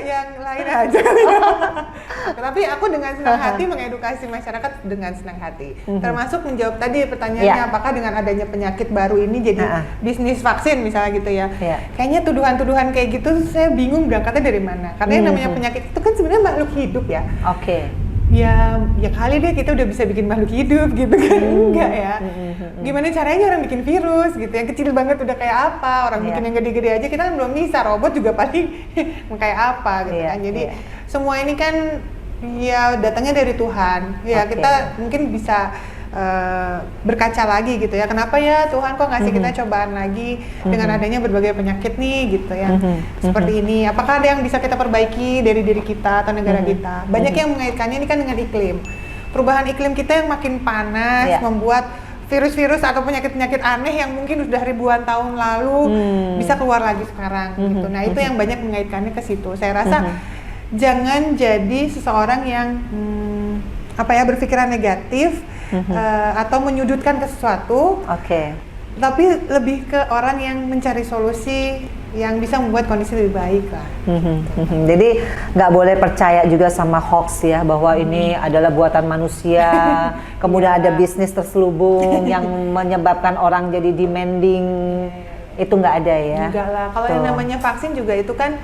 yang lain aja. Tapi aku dengan senang hati mengedukasi masyarakat dengan senang hati. Termasuk menjawab tadi pertanyaannya apakah dengan adanya penyakit baru ini jadi bisnis vaksin misalnya gitu ya. Kayaknya tuduhan-tuduhan kayak gitu saya bingung berangkatnya dari mana. Karena yang namanya penyakit itu kan sebenarnya makhluk hidup ya. Ya kali deh kita udah bisa bikin makhluk hidup gitu kan. Enggak ya. Gimana caranya orang bikin virus gitu yang kecil banget udah kayak apa, orang bikin yang gede-gede aja kita kan belum bisa, robot juga paling kayak apa gitu kan. Jadi semua ini kan ya datangnya dari Tuhan. Ya kita mungkin bisa berkaca lagi gitu ya, kenapa ya Tuhan kok ngasih kita cobaan lagi dengan adanya berbagai penyakit nih gitu ya, seperti ini. Apakah ada yang bisa kita perbaiki dari diri kita atau negara kita? Banyak yang mengaitkannya ini kan dengan iklim. Perubahan iklim kita yang makin panas membuat virus-virus atau penyakit-penyakit aneh yang mungkin sudah ribuan tahun lalu bisa keluar lagi sekarang gitu. Nah itu yang banyak mengaitkannya ke situ. Saya rasa jangan jadi seseorang yang berpikiran negatif atau menyudutkan ke sesuatu. Tapi lebih ke orang yang mencari solusi yang bisa membuat kondisi lebih baik lah. Jadi nggak boleh percaya juga sama hoax ya, bahwa ini adalah buatan manusia, kemudian ada bisnis terselubung yang menyebabkan orang jadi demanding. Itu nggak ada ya? Enggak lah, kalau yang namanya vaksin juga itu kan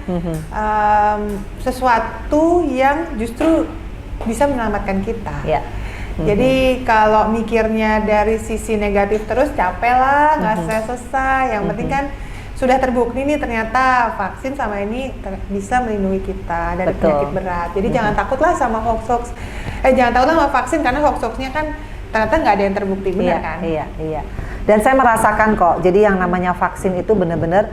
sesuatu yang justru bisa menyelamatkan kita. Jadi kalau mikirnya dari sisi negatif terus capek lah, nggak selesai. Yang penting kan sudah terbukti nih ternyata vaksin sama ini bisa melindungi kita dari penyakit berat. Jadi jangan takutlah sama hoax-hoax. Jangan takutlah sama vaksin karena hoax-hoaxnya kan ternyata nggak ada yang terbukti, benar kan? Iya. Dan saya merasakan kok. Jadi yang namanya vaksin itu benar-benar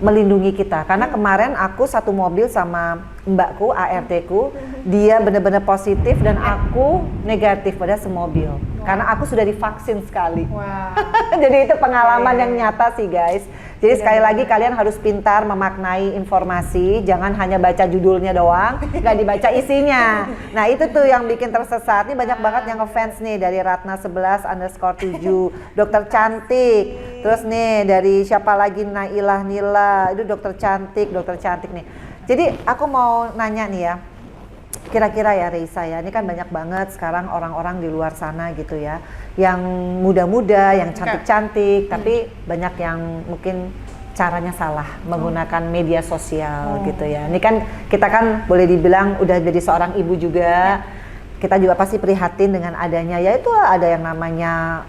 melindungi kita. Karena kemarin aku satu mobil sama mbakku, ART-ku, dia benar-benar positif dan aku negatif pada semobil. Karena aku sudah divaksin sekali. Jadi itu pengalaman yang nyata sih guys. Jadi sekali lagi kalian harus pintar memaknai informasi, jangan hanya baca judulnya doang, nggak dibaca isinya. Nah itu tuh yang bikin tersesat. Ini banyak banget yang ngefans nih dari Ratna 11_7, dokter cantik. Terus nih dari siapa lagi, Nailah Nila, itu dokter cantik nih. Jadi aku mau nanya nih ya, kira-kira ya Reisa ya, ini kan banyak banget sekarang orang-orang di luar sana gitu ya, yang muda-muda, yang cantik-cantik, tapi banyak yang mungkin caranya salah menggunakan media sosial gitu ya. Ini kan kita kan boleh dibilang udah jadi seorang ibu juga, kita juga pasti prihatin dengan adanya, yaitu ada yang namanya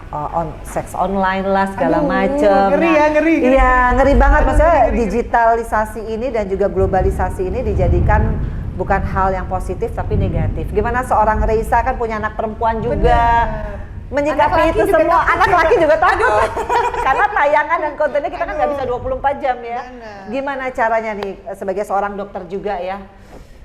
seks online lah segala macem. Ngeri. Iya, ngeri banget. Maksudnya digitalisasi ini dan juga globalisasi ini dijadikan bukan hal yang positif tapi negatif. Gimana seorang Reisa kan punya anak perempuan juga, menyikapi itu semua. Anak laki juga takut. Karena tayangan dan kontennya kita kan nggak bisa 24 jam ya. Gimana caranya nih sebagai seorang dokter juga ya,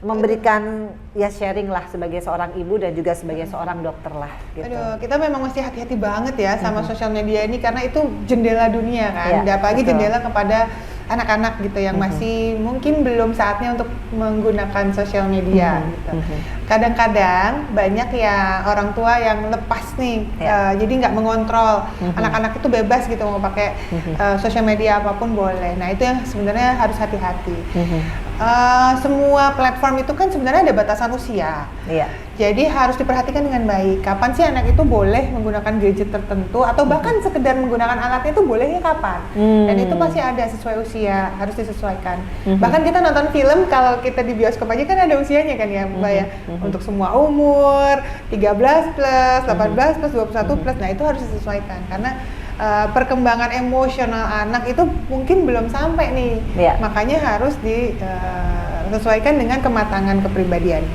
memberikan ya sharing lah sebagai seorang ibu dan juga sebagai seorang dokter lah gitu. Kita memang mesti hati-hati banget ya sama sosial media ini karena itu jendela dunia kan. Apalagi jendela kepada anak-anak gitu yang masih mungkin belum saatnya untuk menggunakan sosial media gitu. Kadang-kadang banyak ya orang tua yang lepas nih, jadi nggak mengontrol anak-anak itu bebas gitu mau pakai sosial media apapun boleh. Nah itu yang sebenarnya harus hati-hati. Semua platform itu kan sebenarnya ada batasan usia. Jadi harus diperhatikan dengan baik. Kapan sih anak itu boleh menggunakan gadget tertentu atau bahkan sekedar menggunakan alatnya itu bolehnya kapan? Dan itu pasti ada sesuai usia, harus disesuaikan. Bahkan kita nonton film kalau kita di bioskop aja kan ada usianya kan ya, Mbak ya. Untuk semua umur, 13 plus, 18 plus, 21 plus. Nah itu harus disesuaikan karena perkembangan emosional anak itu mungkin belum sampai nih. Makanya harus disesuaikan dengan kematangan kepribadian.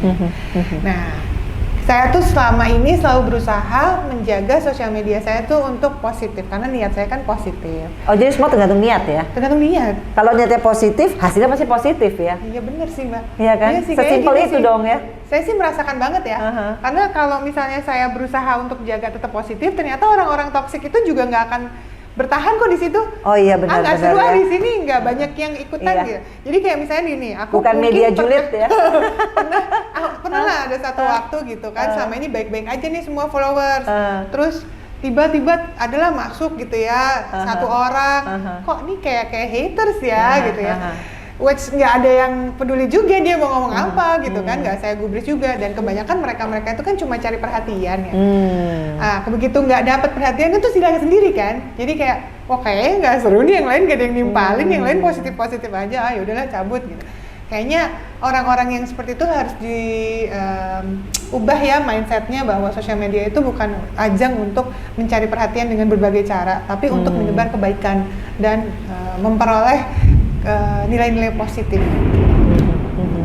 Nah, saya tuh selama ini selalu berusaha menjaga sosial media saya tuh untuk positif karena niat saya kan positif. Oh jadi semua tergantung niat ya? Tergantung niat. Kalau niatnya positif, hasilnya pasti positif ya? Iya bener sih Mbak. Iya kan? Sesimpel itu dong ya? Saya sih merasakan banget ya. Karena kalau misalnya saya berusaha untuk jaga tetap positif, ternyata orang-orang toksik itu juga nggak akan bertahan kok di situ. Oh iya benar. Nggak seru ya. Di sini nggak banyak yang ikutan gitu. Jadi kayak misalnya gini, aku bukan media julid ya. pernah lah ada satu waktu gitu kan, selama ini baik-baik aja nih semua followers. Terus tiba-tiba adalah masuk gitu ya satu orang, kok ini kayak haters ya gitu ya. Which nggak ada yang peduli juga dia mau ngomong apa gitu kan, nggak saya gubris juga, dan kebanyakan mereka itu kan cuma cari perhatian ya. Begitu nggak dapat perhatian itu hilang sendiri kan, jadi kayak kayaknya nggak seru nih, yang lain gak ada yang nimpalin, yang lain positif aja, yaudahlah cabut gitu. Kayaknya orang-orang yang seperti itu harus diubah ya mindsetnya, bahwa sosial media itu bukan ajang untuk mencari perhatian dengan berbagai cara, tapi untuk menyebar kebaikan dan memperoleh nilai-nilai positif.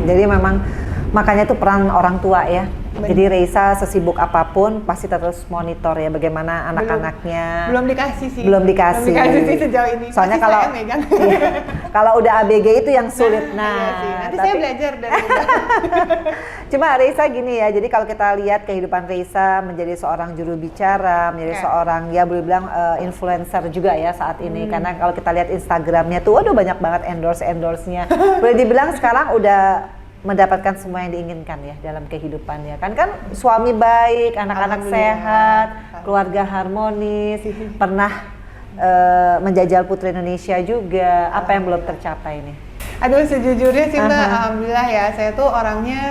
Jadi memang makanya itu peran orang tua ya, Jadi Reisa sesibuk apapun pasti terus monitor ya bagaimana anak-anaknya. Belum dikasih sih. Belum dikasih sih sejauh ini. Soalnya masih kalau saya megang. iya, kalau udah ABG itu yang sulit. Iya sih. Nanti saya belajar dari Cuma Reisa gini ya, jadi kalau kita lihat kehidupan Reisa menjadi seorang juru bicara, menjadi seorang ya boleh bilang influencer juga ya saat ini. Karena kalau kita lihat Instagramnya tuh, waduh banyak banget endorse-nya. Boleh dibilang sekarang udah mendapatkan semua yang diinginkan ya dalam kehidupannya. Kan suami baik, anak-anak sehat, keluarga harmonis, pernah menjajal Putri Indonesia juga. Apa yang belum tercapai nih? Aduh sejujurnya sih Mbak, alhamdulillah ya, saya tuh orangnya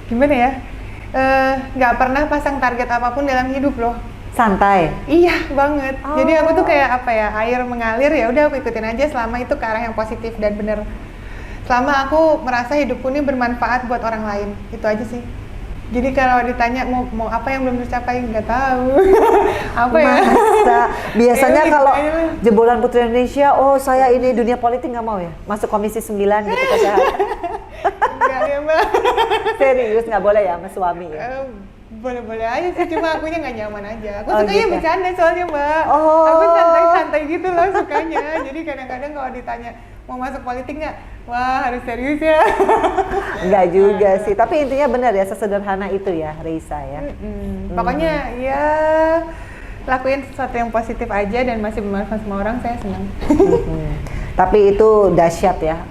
gimana ya, nggak pernah pasang target apapun dalam hidup loh. Santai? Iya banget, jadi aku tuh kayak apa ya, air mengalir ya udah aku ikutin aja selama itu ke arah yang positif dan bener. Selama aku merasa hidupku ini bermanfaat buat orang lain, itu aja sih. Jadi kalau ditanya mau apa yang belum tercapai, nggak tahu. Apa ya? Masa? Biasanya kalau jebolan Putri Indonesia, oh saya ini dunia politik nggak mau ya? Masuk Komisi 9 gitu kesehatan. Enggak ya Mbak. Serius nggak boleh ya sama suami ya? Boleh-boleh aja sih, cuma akunya nggak nyaman aja. Aku sukanya gitu. bercanda soalnya Mbak. Aku santai-santai gitu loh sukanya. Jadi kadang-kadang kalau ditanya mau masuk politik nggak? Wah harus serius ya. Enggak juga sih, tapi intinya benar ya, sesederhana itu ya Reisa ya. Pokoknya ya lakuin sesuatu yang positif aja dan masih bermanfaat sama orang, saya senang. Tapi itu dahsyat ya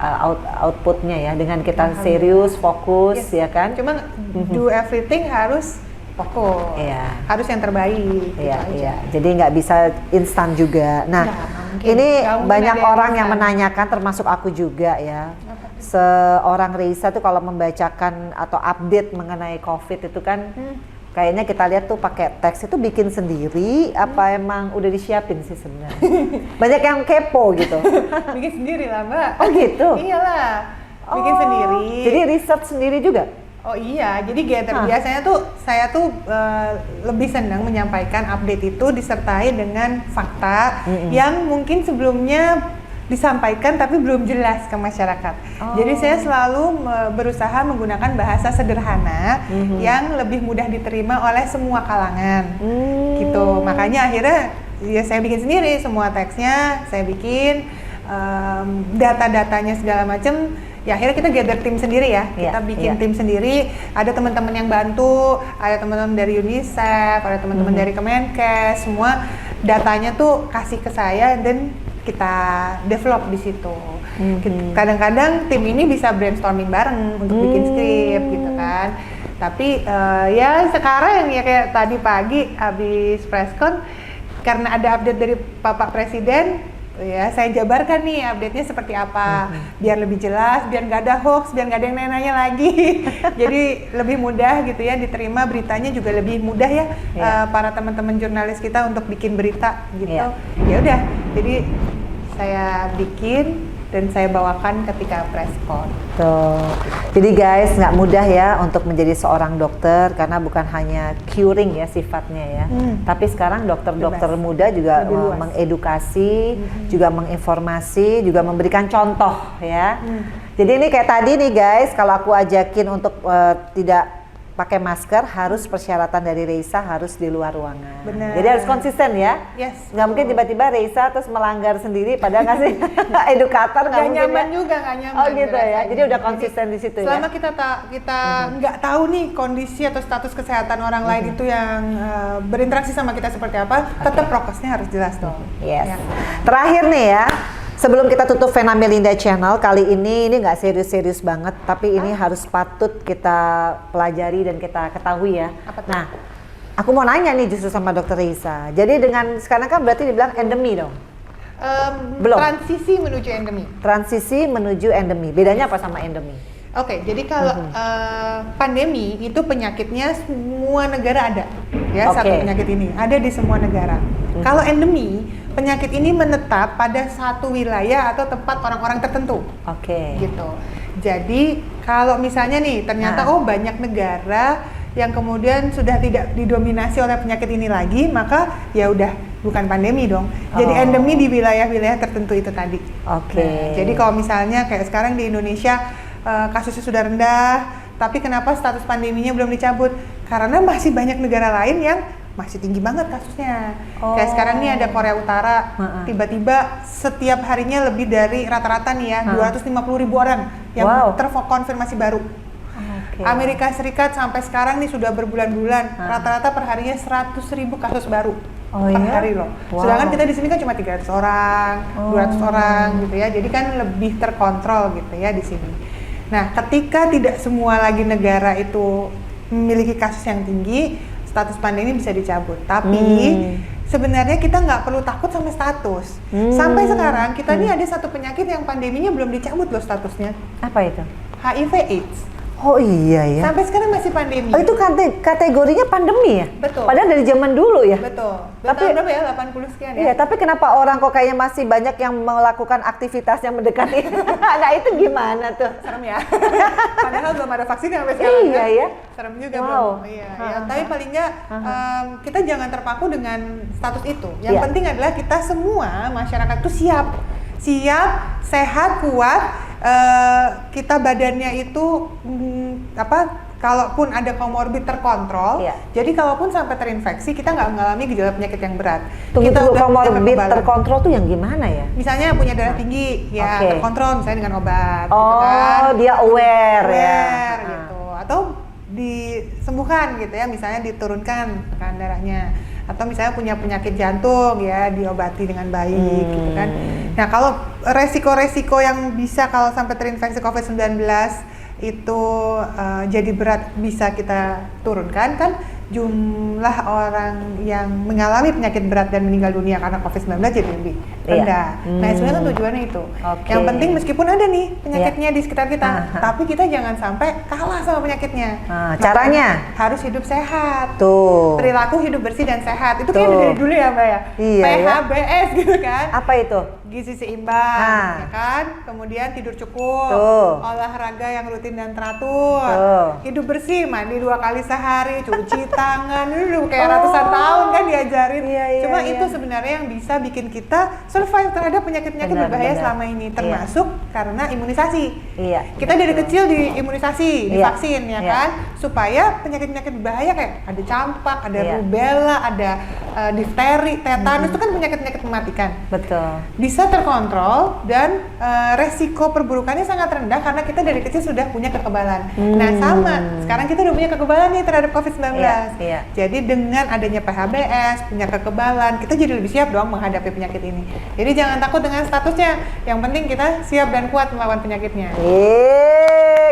outputnya ya, dengan kita serius, fokus ya kan. Cuma do everything harus fokus, harus yang terbaik. Iya. Jadi nggak bisa instan juga. Nah, ini banyak orang yang menanyakan, termasuk aku juga ya. Seorang Reisa tuh kalau membacakan atau update mengenai COVID itu kan, kayaknya kita lihat tuh pakai teks itu bikin sendiri, apa emang udah disiapin sih sebenarnya? Banyak yang kepo gitu. Bikin sendiri lah Mbak. Oh gitu? Iyalah, bikin sendiri. Jadi riset sendiri juga? Oh iya, jadi gather biasanya tuh saya tuh lebih senang menyampaikan update itu disertai dengan fakta yang mungkin sebelumnya disampaikan tapi belum jelas ke masyarakat. Jadi saya selalu berusaha menggunakan bahasa sederhana yang lebih mudah diterima oleh semua kalangan. Gitu. Makanya akhirnya ya saya bikin sendiri semua teksnya, saya bikin data-datanya segala macam. Ya akhirnya kita gather tim sendiri ya, kita bikin tim sendiri, ada teman-teman yang bantu, ada teman-teman dari UNICEF, ada teman-teman dari Kemenkes, semua datanya tuh kasih ke saya dan kita develop di situ. Kadang-kadang tim ini bisa brainstorming bareng untuk bikin skrip gitu kan. Tapi ya sekarang ya kayak tadi pagi habis presscon, karena ada update dari Bapak Presiden, ya saya jabarkan nih update-nya seperti apa, biar lebih jelas, biar nggak ada hoax, biar nggak ada yang nanya lagi. Jadi lebih mudah gitu ya diterima, beritanya juga lebih mudah ya para teman-teman jurnalis kita untuk bikin berita gitu. Ya udah, jadi saya bikin dan saya bawakan ketika presscon. Tuh. Jadi guys, nggak mudah ya untuk menjadi seorang dokter karena bukan hanya curing ya sifatnya ya. Tapi sekarang dokter-dokter muda juga mengedukasi, juga menginformasi, juga memberikan contoh ya. Jadi ini kayak tadi nih guys, kalau aku ajakin untuk tidak pakai masker, harus persyaratan dari Reisa harus di luar ruangan. Bener. Jadi harus konsisten ya. Yes. Nggak mungkin tiba-tiba Reisa terus melanggar sendiri, padahal nggak sih edukator nggak mungkin. Nyaman juga, nggak nyaman. Oh gitu ya. Jadi udah konsisten di situ ya. Selama kita nggak tahu nih kondisi atau status kesehatan orang lain itu yang berinteraksi sama kita seperti apa, tetap prokesnya harus jelas dong. Yes. Ya. Terakhir nih ya. Sebelum kita tutup Vena Melinda Channel, kali ini nggak serius-serius banget, tapi ini harus patut kita pelajari dan kita ketahui ya. Nah, aku mau nanya nih justru sama Dokter Reisa. Jadi dengan sekarang kan berarti dibilang endemi dong? Belum. Transisi menuju endemi. Transisi menuju endemi. Bedanya apa sama endemi? Oke, jadi kalau pandemi itu penyakitnya semua negara ada, ya satu penyakit ini ada di semua negara. Kalau endemi, penyakit ini menetap pada satu wilayah atau tempat orang-orang tertentu. Gitu. Jadi kalau misalnya nih ternyata banyak negara yang kemudian sudah tidak didominasi oleh penyakit ini lagi, maka ya udah bukan pandemi dong. Jadi endemi di wilayah-wilayah tertentu itu tadi. Nah, jadi kalau misalnya kayak sekarang di Indonesia kasusnya sudah rendah, tapi kenapa status pandeminya belum dicabut? karena masih banyak negara lain yang masih tinggi banget kasusnya. Kayak sekarang nih ada Korea Utara, tiba-tiba setiap harinya lebih dari rata-rata nih ya 250.000 orang yang terkonfirmasi baru. Amerika Serikat sampai sekarang nih sudah berbulan-bulan, rata-rata perharinya 100.000 kasus baru per hari loh. Sedangkan kita di sini kan cuma 300 orang, 200 orang gitu ya. Jadi kan lebih terkontrol gitu ya di sini. Nah, ketika tidak semua lagi negara itu memiliki kasus yang tinggi, status pandemi bisa dicabut. Tapi sebenarnya kita nggak perlu takut sama status. Sampai sekarang kita nih ada satu penyakit yang pandeminya belum dicabut loh statusnya. Apa itu? HIV/AIDS. Oh iya ya. Sampai sekarang masih pandemi. Oh itu kategorinya pandemi ya? Betul. Padahal dari zaman dulu ya? Betul. Tapi berapa ya? 80 sekian ya? Iya, tapi kenapa orang kok kayaknya masih banyak yang melakukan aktivitas yang mendekati? Nah itu gimana tuh? Serem ya? Padahal belum ada vaksin sampai sekarang. Iya ya? Serem juga belum. Iya, ya. Tapi paling nggak kita jangan terpaku dengan status itu. Yang penting adalah kita semua masyarakat itu siap, sehat, kuat. Kita badannya itu kalaupun ada komorbid terkontrol, jadi kalaupun sampai terinfeksi kita nggak mengalami gejala penyakit yang berat. Tunggu, kita udah komorbid terkontrol tuh yang gimana ya? Misalnya punya darah tinggi, ya terkontrol misalnya dengan obat. Oh, gitu kan. dia aware ya? Gitu. Atau disembuhkan gitu ya, misalnya diturunkan tekanan darahnya. Atau misalnya punya penyakit jantung ya, diobati dengan baik gitu kan. Nah kalau resiko-resiko yang bisa kalau sampai terinfeksi COVID-19 itu jadi berat bisa kita turunkan kan, jumlah orang yang mengalami penyakit berat dan meninggal dunia karena COVID-19 jadi lebih rendah. Nah sebenarnya kan tujuannya itu. Yang penting meskipun ada nih penyakitnya di sekitar kita, tapi kita jangan sampai kalah sama penyakitnya. Caranya? Harus hidup sehat. Tuh. Perilaku hidup bersih dan sehat. Itu kayak dari dulu ya Mbak ya? Iya, PHBS gitu kan. Apa itu? Gizi seimbang, ya kan? Kemudian tidur cukup, olahraga yang rutin dan teratur, hidup bersih, mandi 2 kali sehari, cuci tangan, dulu kayak ratusan tahun kan diajarin. Cuma itu sebenarnya yang bisa bikin kita survive terhadap penyakit-penyakit berbahaya selama ini, termasuk karena imunisasi. Kita dari kecil diimunisasi, divaksin ya kan, supaya penyakit-penyakit berbahaya kayak ada campak, ada rubella, ada difteri, tetanus itu kan penyakit-penyakit mematikan. Betul. Bisa terkontrol dan resiko perburukannya sangat rendah karena kita dari kecil sudah punya kekebalan. Nah sama, sekarang kita udah punya kekebalan nih terhadap COVID-19. Jadi dengan adanya PHBS, punya kekebalan, kita jadi lebih siap dong menghadapi penyakit ini. Jadi jangan takut dengan statusnya, yang penting kita siap dan kuat melawan penyakitnya.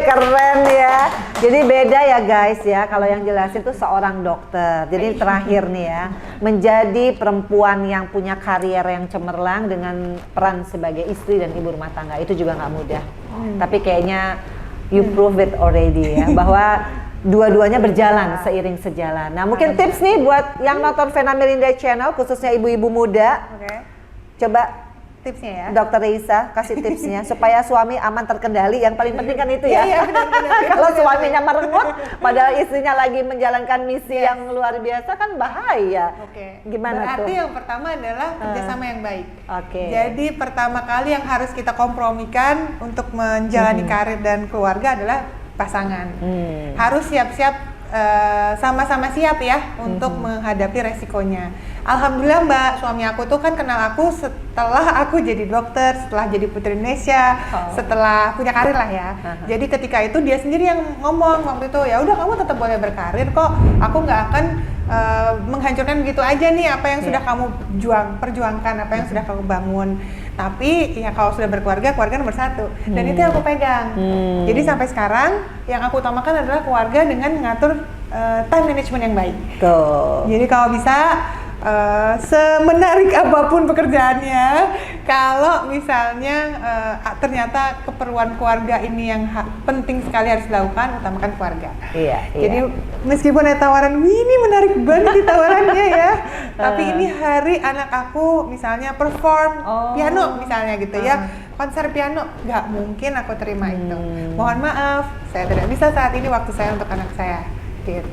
Keren ya. Jadi beda ya guys ya, kalau yang jelasin tuh seorang dokter. Jadi terakhir nih ya, menjadi perempuan yang punya karier yang cemerlang dengan peran sebagai istri dan ibu rumah tangga itu juga nggak mudah. Tapi kayaknya you prove it already ya, bahwa dua-duanya berjalan seiring sejalan. Nah mungkin tips nih buat yang nonton Vena Melinda Channel, khususnya ibu-ibu muda. Coba tipsnya ya, Dokter Reisa kasih tipsnya supaya suami aman terkendali. Yang paling penting kan itu ya. Kalau suaminya merengut, padahal istrinya lagi menjalankan misi yang luar biasa kan bahaya. Gimana Berarti tuh? yang pertama adalah kerjasama yang baik. Jadi pertama kali yang harus kita kompromikan untuk menjalani karir dan keluarga adalah pasangan. Harus siap-siap, sama-sama siap ya untuk menghadapi resikonya. Alhamdulillah Mbak, suami aku tuh kan kenal aku setelah aku jadi dokter, setelah jadi Putri Indonesia, setelah punya karir lah ya. Jadi ketika itu dia sendiri yang ngomong waktu itu, ya udah kamu tetap boleh berkarir kok, aku nggak akan menghancurkan begitu aja nih apa yang sudah kamu perjuangkan, apa yang sudah kamu bangun. Tapi ya kalau sudah berkeluarga, keluarga nomor satu. Dan itu yang aku pegang. Jadi sampai sekarang yang aku utamakan adalah keluarga dengan mengatur time management yang baik. Jadi kalau bisa semenarik apapun pekerjaannya, kalau misalnya ternyata keperluan keluarga ini yang penting sekali harus dilakukan, utamakan keluarga. Jadi meskipun ada tawaran, ini menarik banget di tawarannya ya, tapi ini hari anak aku misalnya perform piano misalnya gitu ya, konser piano, nggak mungkin aku terima itu. Mohon maaf, saya tidak bisa saat ini waktu saya untuk anak saya.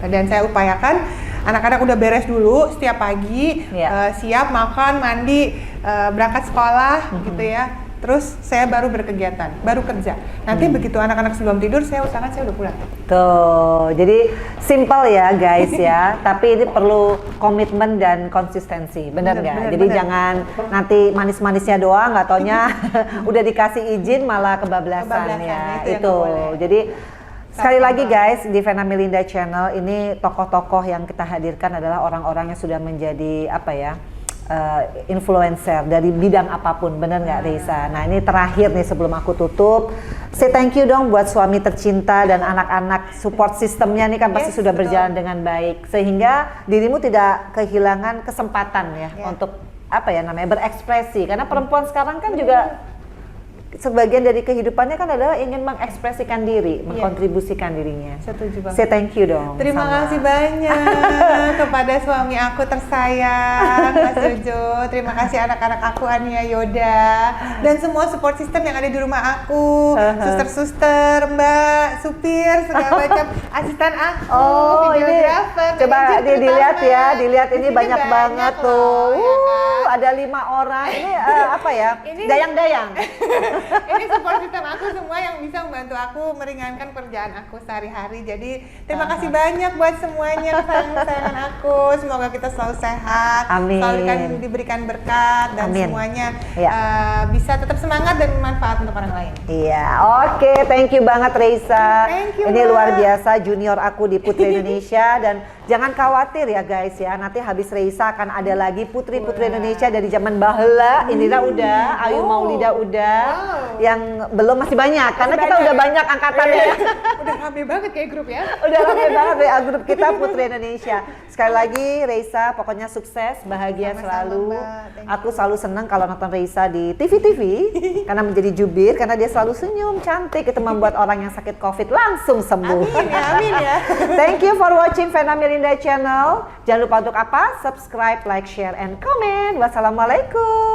Dan saya upayakan anak-anak udah beres dulu setiap pagi, siap makan, mandi, berangkat sekolah gitu ya. terus saya baru berkegiatan, baru kerja. Nanti begitu anak-anak sebelum tidur, saya usahakan saya udah pulang. Tuh, jadi simple ya guys ya, tapi ini perlu komitmen dan konsistensi, bener nggak? Jadi jangan nanti manis-manisnya doang, nggak taunya udah dikasih izin malah kebablasan ya. Itu, jadi sekali lagi guys, di Vena Melinda Channel ini tokoh-tokoh yang kita hadirkan adalah orang-orang yang sudah menjadi apa ya, influencer dari bidang apapun, bener nggak Reisa? Nah ini terakhir nih sebelum aku tutup, say thank you dong buat suami tercinta dan anak-anak, support sistemnya nih kan pasti sudah berjalan dengan baik, sehingga dirimu tidak kehilangan kesempatan ya untuk apa ya namanya, berekspresi, karena perempuan sekarang kan juga sebagian dari kehidupannya kan adalah ingin mengekspresikan diri, mengkontribusikan dirinya. Setuju banget. Say thank you dong. Terima kasih banyak kepada suami aku tersayang, Mas Jojo. Terima kasih anak-anak aku, Ania, Yoda, dan semua support system yang ada di rumah aku, suster-suster, mbak, supir, segala macam, asisten aku, videografer. Coba dilihat ya, dilihat ini banyak banget tuh. Ya kan? Ada 5 orang. Ini apa ya? Dayang-dayang. Ini support system aku semua yang bisa membantu aku meringankan kerjaan aku sehari-hari. Jadi terima kasih banyak buat semuanya, kesayangan aku. Semoga kita selalu sehat, selalu diberikan berkat, dan semuanya bisa tetap semangat dan bermanfaat untuk orang lain. Iya, oke, thank you banget Reisa. Ini luar biasa, junior aku di Putri Indonesia, dan jangan khawatir ya guys ya. Nanti habis Reisa akan ada lagi putri-putri Indonesia dari zaman baheula. Indira udah, Ayu Maulida udah. Yang belum masih banyak, karena kita udah banyak angkatannya. Udah rame banget kayak grup ya. Udah rame banget ya grup kita Putri Indonesia. Sekali lagi Reisa, pokoknya sukses, bahagia selalu. Aku selalu senang kalau nonton Reisa di TV-TV karena menjadi jubir, karena dia selalu senyum, cantik. Itu membuat orang yang sakit COVID langsung sembuh. Amin ya. Thank you for watching Vena Melinda Channel. Jangan lupa untuk apa? Subscribe, like, share, and comment. Wassalamualaikum.